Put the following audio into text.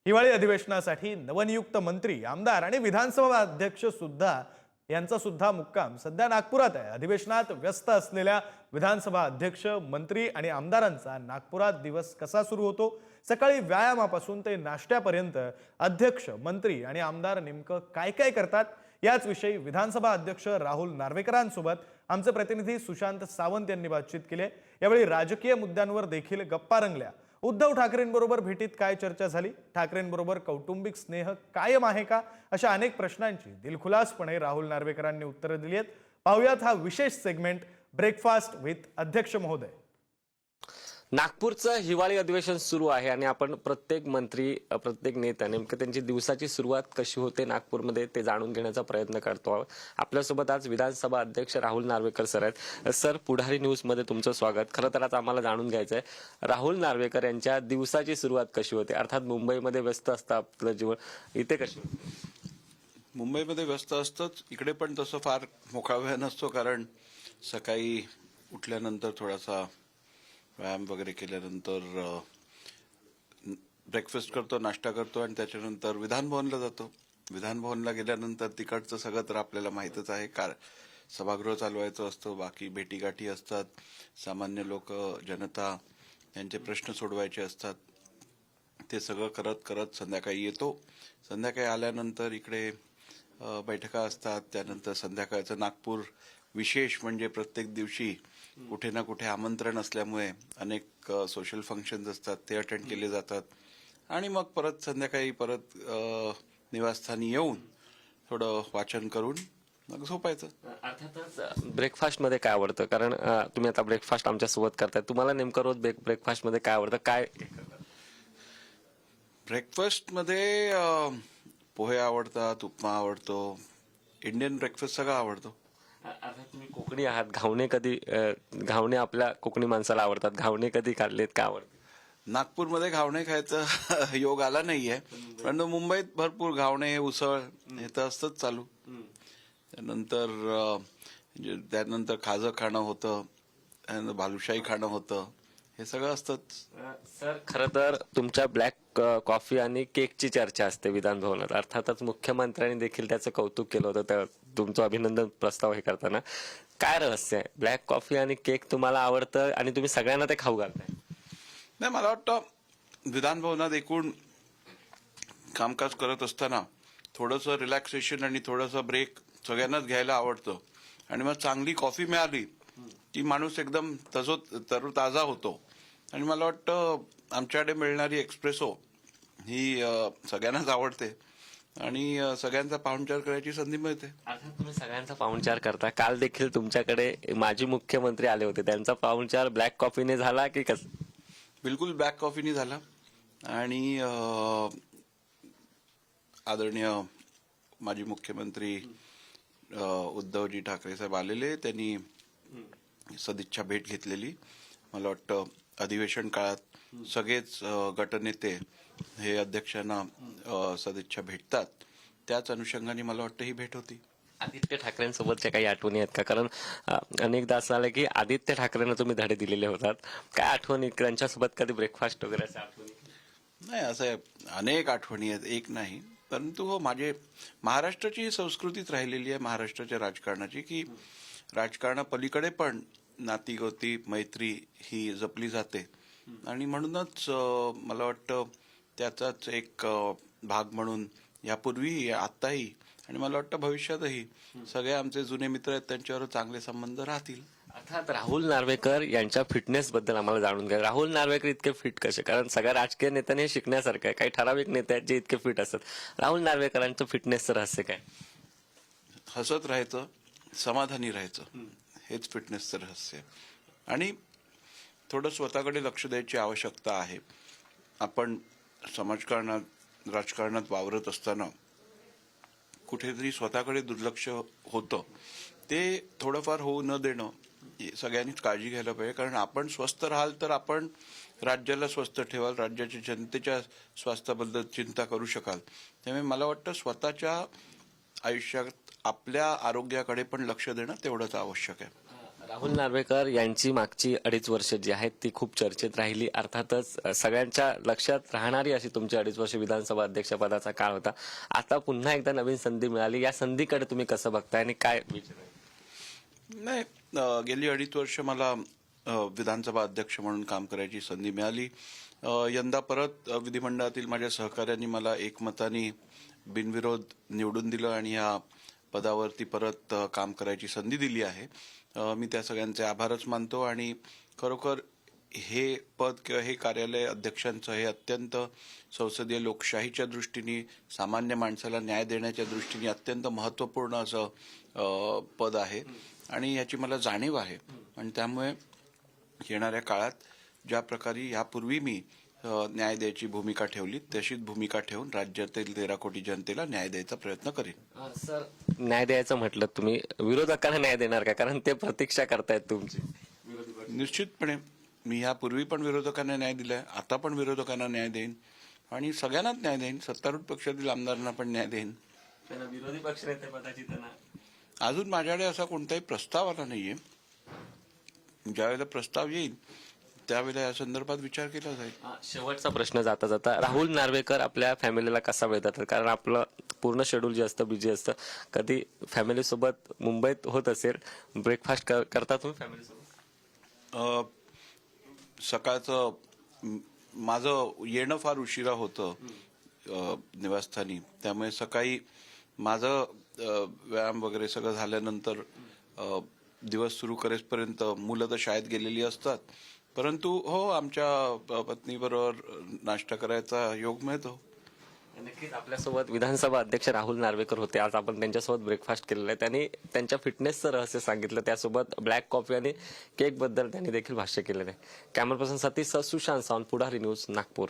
हिवाळी अधिवेशनासाठी नवनियुक्त मंत्री, आमदार आणि विधानसभा अध्यक्ष सुद्धा यांचा सुद्धा मुक्काम सध्या नागपुरात आहे। अधिवेशनात व्यस्त असलेल्या विधानसभा अध्यक्ष, मंत्री आणि आमदारांचा नागपुरात दिवस कसा सुरू होतो? सकाळी व्यायामापासून ते नाश्त्यापर्यंत अध्यक्ष, मंत्री आणि आमदार नेमकं काय काय करतात, याच विषयी विधानसभा अध्यक्ष राहुल नार्वेकरांसोबत आमचे प्रतिनिधी सुशांत सावंत यांनी बातचीत केली। यावेळी राजकीय मुद्द्यांवर देखील गप्पा रंगल्या। उद्धव ठाकरेंबरोबर भेटीत काय चर्चा झाली, ठाकरेंबरोबर कौटुंबिक स्नेह कायम आहे का, अशा अनेक प्रश्नांची दिलखुलासपणे राहुल नार्वेकरांनी उत्तरे दिली आहेत। पाहुयात हा विशेष सेगमेंट ब्रेकफास्ट विथ अध्यक्ष महोदय। नागपूरचं हिवाळी अधिवेशन सुरू आहे आणि आपण प्रत्येक मंत्री, प्रत्येक नेता नेमकं त्यांची दिवसाची सुरुवात कशी होते नागपूरमध्ये ते जाणून घेण्याचा प्रयत्न करतो आहोत। आपल्यासोबत आज विधानसभा अध्यक्ष राहुल नार्वेकर सर आहेत। सर, पुढारी न्यूज मध्ये तुमचं स्वागत। खरं तर आज आम्हाला जाणून घ्यायचं आहे राहुल नार्वेकर यांच्या दिवसाची सुरुवात कशी होते, अर्थात मुंबईमध्ये व्यस्त असतं आपलं जीवन, इथे कशी होते? मुंबईमध्ये व्यस्त असतंच, इकडे पण तसं फार मोकळा वेळ नसतो, कारण सकाळी उठल्यानंतर थोडासा व्यायाम वगैरे केल्यानंतर ब्रेकफास्ट करतो, नाश्ता करतो आणि त्याच्यानंतर विधानभवनला जातो। विधानभवनला गेल्यानंतर तिकडचं सगळं तर आपल्याला माहीतच आहे, सभागृह चालवायचं असतं, बाकी भेटीगाठी असतात, सामान्य लोक, जनता यांचे प्रश्न सोडवायचे असतात। ते सगळं करत करत संध्याकाळी येतो। संध्याकाळी आल्यानंतर इकडे बैठका असतात, त्यानंतर संध्याकाळचं नागपूर विशेष म्हणजे प्रत्येक दिवशी कुठे ना कुठे आमंत्रण असल्यामुळे अनेक सोशल फंक्शन्स असतात, ते अटेंड केले जातात आणि मग परत संध्याकाळी परत निवासस्थानी येऊन थोडं वाचन करून मग झोपायचं। अर्थातच ब्रेकफास्ट मध्ये काय आवडतं, कारण तुम्ही आता ब्रेकफास्ट आमच्या सोबत करताय, तुम्हाला नेमकं रोज ब्रेकफास्ट मध्ये काय आवडतं? काय ब्रेकफास्ट मध्ये पोहे आवडतात, उपमा आवडतो, इंडियन ब्रेकफास्ट सगळं आवडतो। आता तुम्ही कोकणी आहात, घावणे आपल्या कोकणी माणसाला आवडतात, घावणे कधी खाल्लेत, का आवडतात? नागपूरमध्ये घावणे खायचा योग आला नाहीये, पण मुंबईत भरपूर घावणे, उसळ हे तर असतंच चालू। त्यानंतर खाजं खाणं होतं, बालुशाही खाणं होतं, हे सगळं असतंच। सर, खरं तर तुमच्या ब्लॅक कॉफी आणि केकची चर्चा असते विधान भवनात। अर्थातच मुख्यमंत्र्यांनी देखील त्याचं कौतुक केलं होतं, तर तुमचं अभिनंदन प्रस्ताव हे करताना काय रहस्य आहे? ब्लॅक कॉफी आणि केक तुम्हाला आवडतं आणि तुम्ही सगळ्यांना ते खाऊ घालताय? नाही, मला वाटतं विधानभवनात एकूण कामकाज करत असताना थोडंसं रिलॅक्सेशन आणि थोडंसं ब्रेक सगळ्यांनाच घ्यायला आवडतं आणि मग चांगली कॉफी मिळाली की माणूस एकदम तरोताजा होतो। आणि मला वाटतं आमच्याकडे मिळणारी एक्सप्रेसो ही सगळ्यांनाच आवडते आणि सगळ्यांचा पाहुणचार करायची संधी मिळते। अर्थात तुम्ही सगळ्यांचा पाहुणचार करता। काल देखील तुमच्याकडे माजी मुख्यमंत्री आले होते, त्यांचा पाहुणचार ब्लॅक कॉफीने झाला की कसं? बिलकुल ब्लॅक कॉफीने झाला आणि आदरणीय माजी मुख्यमंत्री उद्धवजी ठाकरे साहेब आलेले, त्यांनी सदिच्छा भेट घेतलेली। मला वाटतं अधिवेशन काळात सगळेच गटनेते हे अध्यक्षांना सदिच्छा भेटतात, त्याच अनुषंगाने मला वाटतं ही भेट होती। आदित्य ठाकरेंसोबतच्या काही आठवणी आहेत का? कारण अनेकदा असं आलं की आदित्य ठाकरेंना तुम्ही धडे दिलेले होतात, काय आठवणी त्यांच्यासोबत? कधी ब्रेकफास्ट वगैरे अशा आठवणी? नाही, असं अनेक आठवणी आहेत, एक नाही, परंतु हो, माझे महाराष्ट्राची संस्कृतीच राहिलेली आहे, महाराष्ट्राच्या राजकारणाची, की राजकारणापलीकडे पण नातीगोती, मैत्री ही जपली जाते आणि म्हणूनच मला वाटतं त्याचाच एक भाग म्हणून यापूर्वी, आत्ताही आणि मला वाटतं भविष्यातही सगळे आमचे जुने मित्र आहेत, त्यांच्यावर चांगले संबंध राहतील। अर्थात राहुल नार्वेकर यांच्या फिटनेस बद्दल आम्हाला जाणून घ्या। राहुल नार्वेकर इतके फिट कसे? कारण सगळ्या राजकीय नेत्यांनी हे शिकण्यासारखं आहे, काही ठराविक नेते आहेत जे इतके फिट असतात, राहुल नार्वेकरांचं फिटनेसचं रहस्य काय? हसत राहायचं, समाधानी राहायचं, हेच फिटनेसचं रहस्य आहे आणि थोडं स्वतःकडे लक्ष द्यायची आवश्यकता आहे। आपण राजकारणात वावरत असताना कुठेतरी स्वतःकडे दुर्लक्ष होतं, ते थोडंफार होऊ न देणं सगळ्यांनीच काळजी घ्यायला पाहिजे, कारण आपण स्वस्थ राहाल तर आपण राज्याला स्वस्थ ठेवाल, राज्याच्या जनतेच्या स्वास्थ्याबद्दल चिंता करू शकाल। त्यामुळे मला वाटतं स्वतःच्या आयुष्यात आपल्या आरोग्याकडे पण लक्ष देणं तेवढंच आवश्यक आहे। राहुल नार्वेकर यांची मागची 2.5 वर्ष जी आहेत ती खूप चर्चेत राहिली. अर्थातच सगळ्यांच्या लक्षात राहणारी अशी तुमची 2.5 वर्ष विधानसभा अध्यक्षपदाचा काळ होता. आता पुन्हा एकदा नवीन संधी मिळाली. या संधीकडे तुम्ही कसं बघताय आणि काय विचार आहे? नाही, गेली 2.5 वर्ष मला विधानसभा अध्यक्ष म्हणून काम करायची संधी मिळाली. यंदा परत विधिमंडळातील माझ्या सहकाऱ्यांनी मला एकमताने बिनविरोध निवडून दिलं आणि या पदावरती परत काम करायची संधी दिली आहे. मी त्या सगळ्यांचे आभारच मानतो आणि खरोखर हे पद किंवा हे कार्यालय अध्यक्षांचं हे अत्यंत संसदीय लोकशाहीच्या दृष्टीने सामान्य माणसाला न्याय देण्याच्या दृष्टीने अत्यंत महत्त्वपूर्ण असं पद आहे आणि याची मला जाणीव आहे. आणि त्यामुळे येणाऱ्या काळात ज्या प्रकारे यापूर्वी मी न्याय द्यायची भूमिका ठेवली तशीच भूमिका ठेवून राज्यातील 13 कोटी जनतेला न्याय द्यायचा प्रयत्न करेन. सर, न्याय द्यायचं म्हटलं तुम्ही विरोधकांना न्याय देणार का? कारण ते प्रतीक्षा करतायत तुमची. निश्चितपणे मी यापूर्वी पण विरोधकांना न्याय दिलाय, आता पण विरोधकांना न्याय देईन आणि सगळ्यांनाच न्याय देईन. सत्तारूढ पक्षातील आमदारांना पण न्याय देईन. त्यांना विरोधी पक्षनेते पदाची त्यांना अजून माझ्याकडे असा कोणताही प्रस्ताव आला नाहीये. ज्यावेळेला प्रस्ताव येईल त्यावेळेला या संदर्भात विचार केला जाईल. शेवटचा प्रश्न जाता जाता, राहुल नार्वेकर आपल्या फॅमिलीला कसा वेळ देतात? कारण आपलं पूर्ण शेड्यूल जे असतं बिझी असतं. कधी फॅमिली सोबत मुंबईत होत असेल, ब्रेकफास्ट करता तुम्ही फॅमिली सोबत? सकाळचं माझं येणं फार उशिरा होतं निवासस्थानी, त्यामुळे सकाळी माझं व्यायाम वगैरे सगळं झाल्यानंतर दिवस सुरू करेपर्यंत मुलं तर शाळेत गेलेली असतात. परंतु हो, आमच्या पत्नीबरोबर नाश्ता करायचा योग मिळतो. नक्कीच आपल्यासोबत विधानसभा अध्यक्ष राहुल नार्वेकर होते. आज आपण त्यांच्यासोबत ब्रेकफास्ट केलेला आहे. त्यांनी त्यांच्या फिटनेसचं रहस्य सांगितलं. त्यासोबत ब्लॅक कॉफी आणि केक बद्दल त्यांनी देखील भाष्य केलेलं आहे. कॅमेरा पर्सन सतीश सुशांत सावंत, पुढारी न्यूज, नागपूर.